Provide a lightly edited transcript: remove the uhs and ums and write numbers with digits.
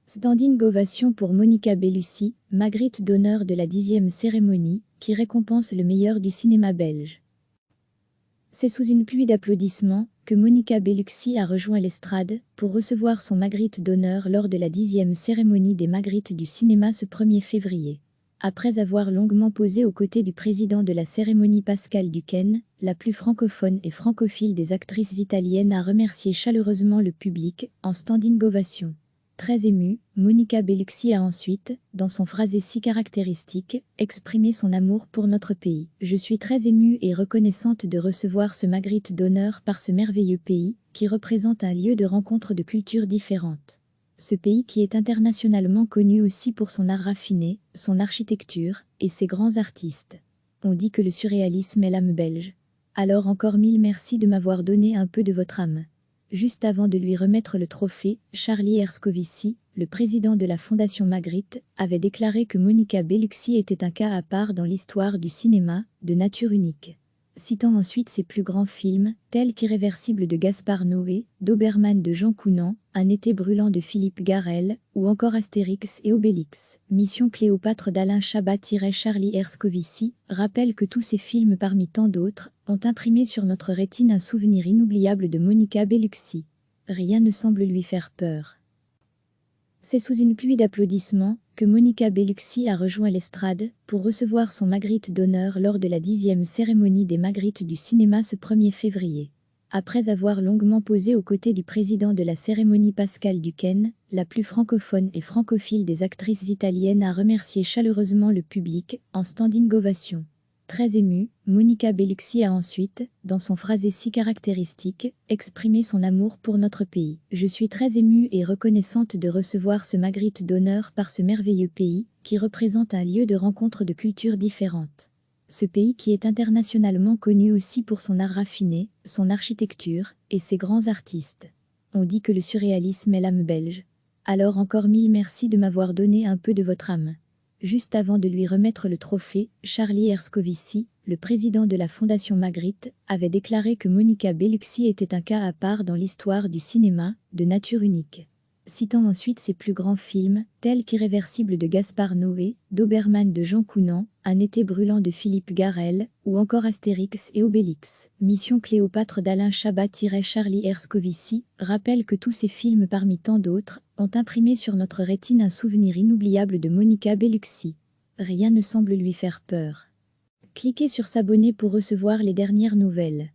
Standing ovation pour Monica Bellucci, Magritte d'honneur de la 10e cérémonie, qui récompense le meilleur du cinéma belge. C'est sous une pluie d'applaudissements que Monica Bellucci a rejoint l'estrade pour recevoir son Magritte d'honneur lors de la 10e cérémonie des Magrittes du cinéma ce 1er février. Après avoir longuement posé aux côtés du président de la cérémonie Pascal Duquesne, la plus francophone et francophile des actrices italiennes a remercié chaleureusement le public en standing ovation. Très émue, Monica Bellucci a ensuite, dans son phrasé si caractéristique, exprimé son amour pour notre pays. « Je suis très émue et reconnaissante de recevoir ce Magritte d'honneur par ce merveilleux pays, qui représente un lieu de rencontre de cultures différentes. Ce pays qui est internationalement connu aussi pour son art raffiné, son architecture et ses grands artistes. On dit que le surréalisme est l'âme belge. Alors encore mille merci de m'avoir donné un peu de votre âme. » Juste avant de lui remettre le trophée, Charlie Erscovici, le président de la Fondation Magritte, avait déclaré que Monica Bellucci était un cas à part dans l'histoire du cinéma, de nature unique. Citant ensuite ses plus grands films, tels qu'Irréversible de Gaspard Noé, Doberman de Jean Counant, Un été brûlant de Philippe Garrel, ou encore Astérix et Obélix, Mission Cléopâtre d'Alain Chabat-Charlie Erscovici, rappelle que tous ces films parmi tant d'autres, ont imprimé sur notre rétine un souvenir inoubliable de Monica Bellucci. Rien ne semble lui faire peur. C'est sous une pluie d'applaudissements que Monica Bellucci a rejoint l'estrade pour recevoir son Magritte d'honneur lors de la 10e cérémonie des Magrittes du cinéma ce 1er février. Après avoir longuement posé aux côtés du président de la cérémonie Pascal Duquesne, la plus francophone et francophile des actrices italiennes a remercié chaleureusement le public en standing ovation. Très émue, Monica Bellucci a ensuite, dans son phrasé si caractéristique, exprimé son amour pour notre pays. « Je suis très émue et reconnaissante de recevoir ce Magritte d'honneur par ce merveilleux pays, qui représente un lieu de rencontre de cultures différentes. Ce pays qui est internationalement connu aussi pour son art raffiné, son architecture et ses grands artistes. On dit que le surréalisme est l'âme belge. Alors encore mille merci de m'avoir donné un peu de votre âme. » Juste avant de lui remettre le trophée, Charlie Erscovici, le président de la Fondation Magritte, avait déclaré que Monica Bellucci était un cas à part dans l'histoire du cinéma, de nature unique. Citant ensuite ses plus grands films, tels qu'Irréversible de Gaspard Noé, Doberman de Jean Counant, Un été brûlant de Philippe Garrel, ou encore Astérix et Obélix, Mission Cléopâtre d'Alain Chabat-Charlie Erscovici, rappelle que tous ces films parmi tant d'autres, ont imprimé sur notre rétine un souvenir inoubliable de Monica Bellucci. Rien ne semble lui faire peur. Cliquez sur s'abonner pour recevoir les dernières nouvelles.